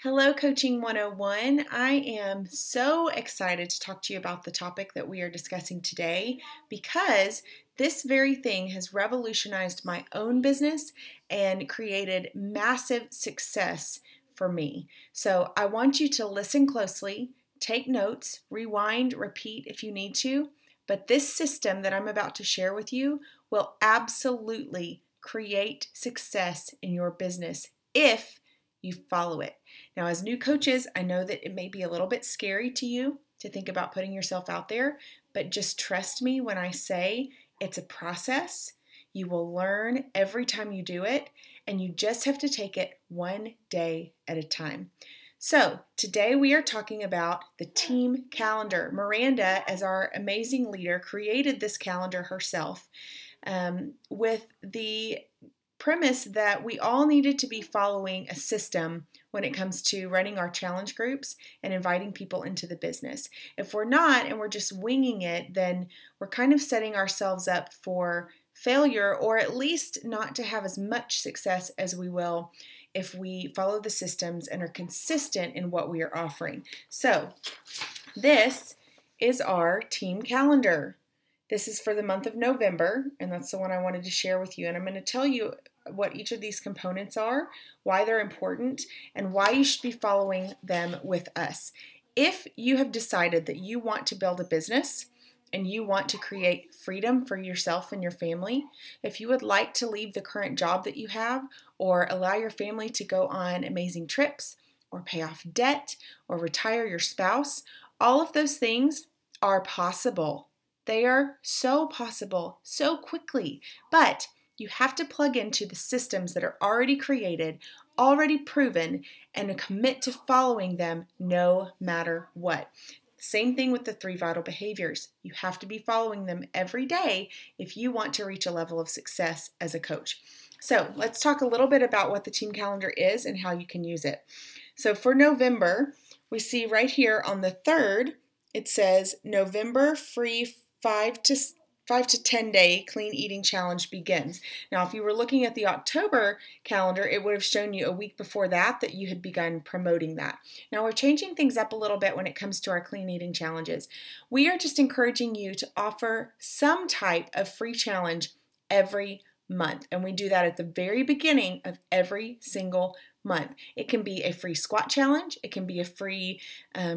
Hello, Coaching 101. I am so excited to talk to you about the topic that we are discussing today because this very thing has revolutionized my own business and created massive success for me. So I want you to listen closely, take notes, rewind, repeat if you need to, but this system that I'm about to share with you will absolutely create success in your business if you follow it. Now, as new coaches, I know that it may be a little bit scary to you to think about putting yourself out there, but just trust me when I say it's a process. You will learn every time you do it, and you just have to take it one day at a time. So, today we are talking about the team calendar. Miranda, as our amazing leader, created this calendar herself with the premise that we all needed to be following a system when it comes to running our challenge groups and inviting people into the business. If we're not and we're just winging it, then we're kind of setting ourselves up for failure, or at least not to have as much success as we will if we follow the systems and are consistent in what we are offering. So this is our team calendar. This is for the month of November, and that's the one I wanted to share with you. And I'm going to tell you what each of these components are, why they're important, and why you should be following them with us. If you have decided that you want to build a business and you want to create freedom for yourself and your family, if you would like to leave the current job that you have or allow your family to go on amazing trips or pay off debt or retire your spouse, all of those things are possible. They are so possible so quickly, but you have to plug into the systems that are already created, already proven, and commit to following them no matter what. Same thing with the 3 vital behaviors. You have to be following them every day if you want to reach a level of success as a coach. So let's talk a little bit about what the team calendar is and how you can use it. So for November, we see right here on the 3rd, it says November free 5 to 10 day clean eating challenge begins. Now, if you were looking at the October calendar, it would have shown you a week before that you had begun promoting that. Now, we're changing things up a little bit when it comes to our clean eating challenges. We are just encouraging you to offer some type of free challenge every month, and we do that at the very beginning of every single month. It can be a free squat challenge, it can be a free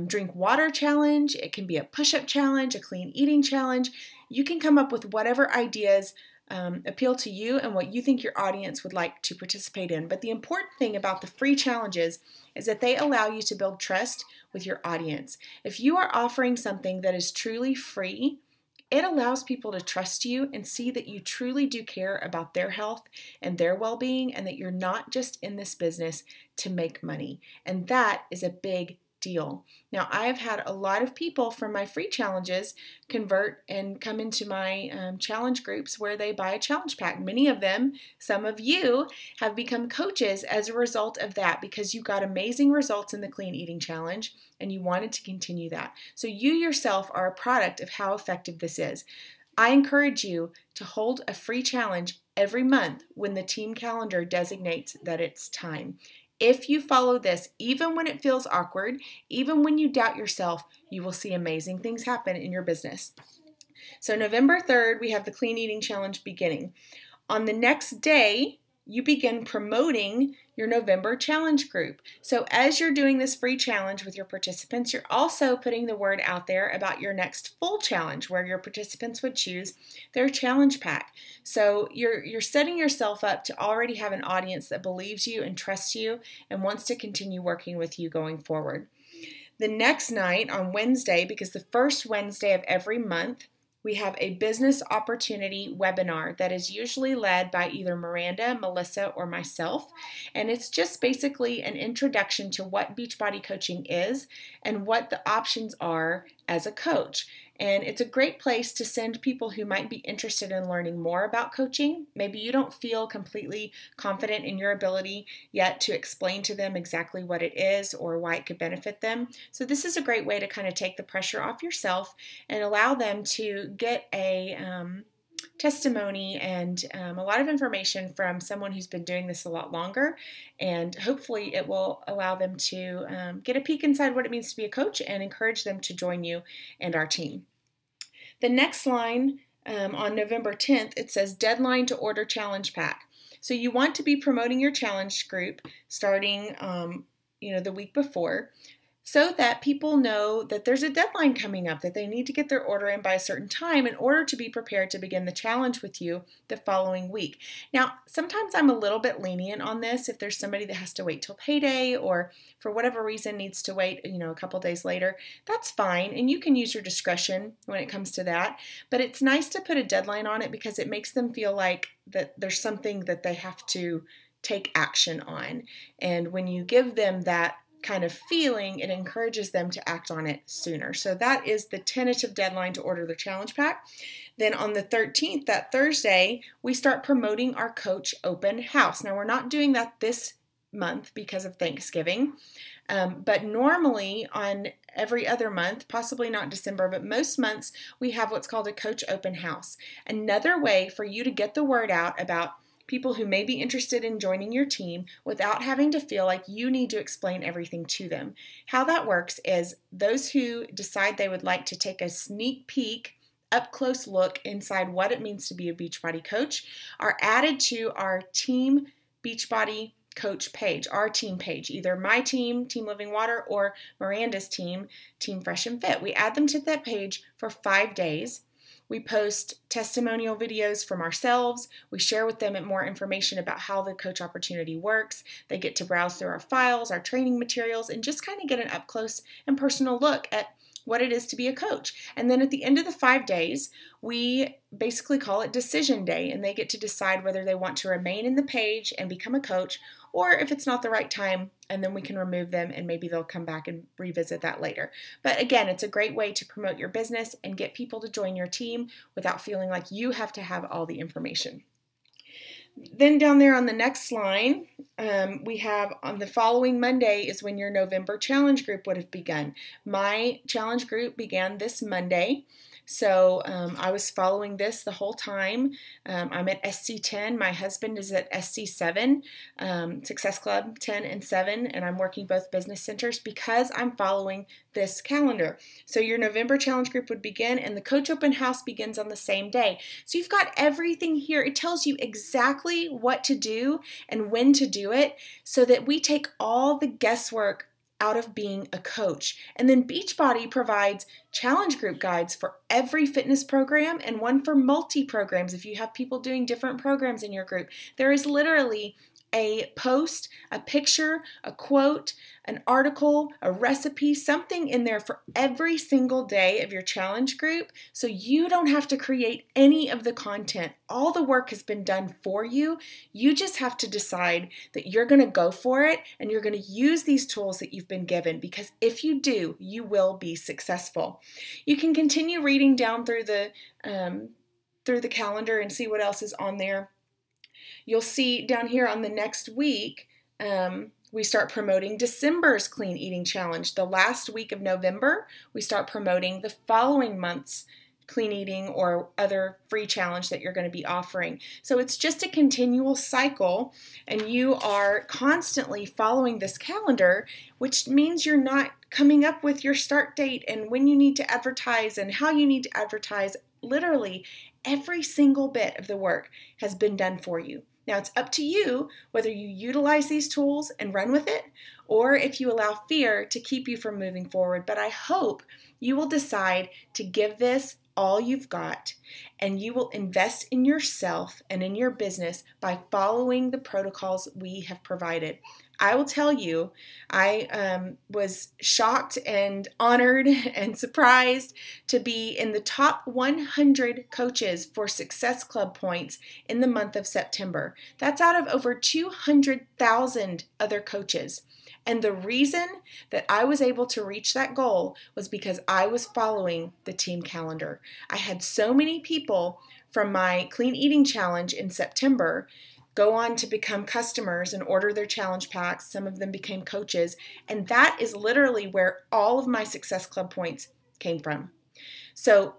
drink water challenge, it can be a push-up challenge, a clean eating challenge. You can come up with whatever ideas appeal to you and what you think your audience would like to participate in. But the important thing about the free challenges is that they allow you to build trust with your audience. If you are offering something that is truly free, it allows people to trust you and see that you truly do care about their health and their well-being, and that you're not just in this business to make money. And that is a big deal. Now, I've had a lot of people from my free challenges convert and come into my challenge groups where they buy a challenge pack. Many of them, some of you, have become coaches as a result of that because you got amazing results in the clean eating challenge and you wanted to continue that. So you yourself are a product of how effective this is. I encourage you to hold a free challenge every month when the team calendar designates that it's time. If you follow this, even when it feels awkward, even when you doubt yourself, you will see amazing things happen in your business. So November 3rd, we have the Clean Eating Challenge beginning. On the next day, you begin promoting your November challenge group. So as you're doing this free challenge with your participants, you're also putting the word out there about your next full challenge where your participants would choose their challenge pack. So you're setting yourself up to already have an audience that believes you and trusts you and wants to continue working with you going forward. The next night on Wednesday, because the first Wednesday of every month, we have a business opportunity webinar that is usually led by either Miranda, Melissa, or myself. And it's just basically an introduction to what Beachbody coaching is and what the options are as a coach. And it's a great place to send people who might be interested in learning more about coaching. Maybe you don't feel completely confident in your ability yet to explain to them exactly what it is or why it could benefit them. So this is a great way to kind of take the pressure off yourself and allow them to get a testimony and a lot of information from someone who's been doing this a lot longer, and hopefully it will allow them to get a peek inside what it means to be a coach and encourage them to join you and our team. The next line on November 10th, it says deadline to order challenge pack. So you want to be promoting your challenge group starting the week before, so that people know that there's a deadline coming up, that they need to get their order in by a certain time in order to be prepared to begin the challenge with you the following week. Now, sometimes I'm a little bit lenient on this. If there's somebody that has to wait till payday or for whatever reason needs to wait, a couple days later, that's fine, and you can use your discretion when it comes to that. But it's nice to put a deadline on it because it makes them feel like that there's something that they have to take action on. And when you give them that kind of feeling, it encourages them to act on it sooner. So that is the tentative deadline to order the challenge pack. Then on the 13th, that Thursday, we start promoting our Coach Open House. Now, we're not doing that this month because of Thanksgiving, but normally on every other month, possibly not December, but most months, we have what's called a Coach Open House. Another way for you to get the word out about people who may be interested in joining your team without having to feel like you need to explain everything to them. How that works is those who decide they would like to take a sneak peek, up close look inside what it means to be a Beachbody coach are added to our Team Beachbody Coach page, our team page, either my team, Team Living Water, or Miranda's team, Team Fresh and Fit. We add them to that page for 5 days. We post testimonial videos from ourselves. We share with them more information about how the coach opportunity works. They get to browse through our files, our training materials, and just kind of get an up close and personal look at what it is to be a coach. And then at the end of the 5 days, we basically call it decision day, and they get to decide whether they want to remain in the page and become a coach, or if it's not the right time, and then we can remove them and maybe they'll come back and revisit that later. But again, it's a great way to promote your business and get people to join your team without feeling like you have to have all the information. Then down there on the next line, we have on the following Monday is when your November challenge group would have begun. My challenge group began this Monday. So I was following this the whole time. I'm at SC10. My husband is at SC7, Success Club 10 and 7, and I'm working both business centers because I'm following this calendar. So your November challenge group would begin, and the Coach Open House begins on the same day. So you've got everything here. It tells you exactly what to do and when to do it so that we take all the guesswork out of being a coach. And then Beachbody provides challenge group guides for every fitness program and one for multi-programs if you have people doing different programs in your group. There is literally a post, a picture, a quote, an article, a recipe, something in there for every single day of your challenge group, so you don't have to create any of the content. All the work has been done for you. You just have to decide that you're going to go for it and you're going to use these tools that you've been given, because if you do, you will be successful. You can continue reading down through the calendar and see what else is on there. You'll see down here on the next week, we start promoting December's Clean Eating Challenge. The last week of November, we start promoting the following month's clean eating or other free challenge that you're going to be offering. So it's just a continual cycle, and you are constantly following this calendar, which means you're not coming up with your start date and when you need to advertise and how you need to advertise. Literally, every single bit of the work has been done for you. Now, it's up to you whether you utilize these tools and run with it, or if you allow fear to keep you from moving forward. But I hope you will decide to give this all you've got, and you will invest in yourself and in your business by following the protocols we have provided. I will tell you, I was shocked and honored and surprised to be in the top 100 coaches for Success Club points in the month of September. That's out of over 200,000 other coaches. And the reason that I was able to reach that goal was because I was following the team calendar. I had so many people from my Clean Eating Challenge in September go on to become customers and order their challenge packs. Some of them became coaches, and that is literally where all of my Success Club points came from. So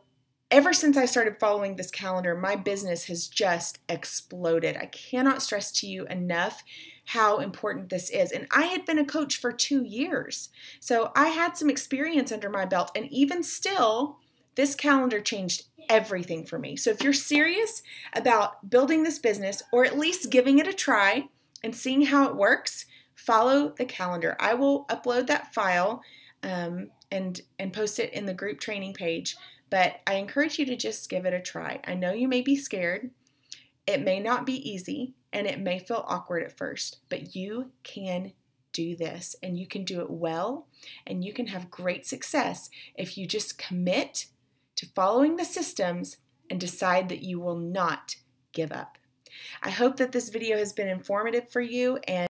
ever since I started following this calendar, my business has just exploded. I cannot stress to you enough how important this is. And I had been a coach for 2 years. So I had some experience under my belt. And even still, this calendar changed everything for me. So if you're serious about building this business, or at least giving it a try and seeing how it works, follow the calendar. I will upload that file and post it in the group training page. But I encourage you to just give it a try. I know you may be scared. It may not be easy, and it may feel awkward at first, but you can do this, and you can do it well, and you can have great success if you just commit to following the systems and decide that you will not give up. I hope that this video has been informative for you, and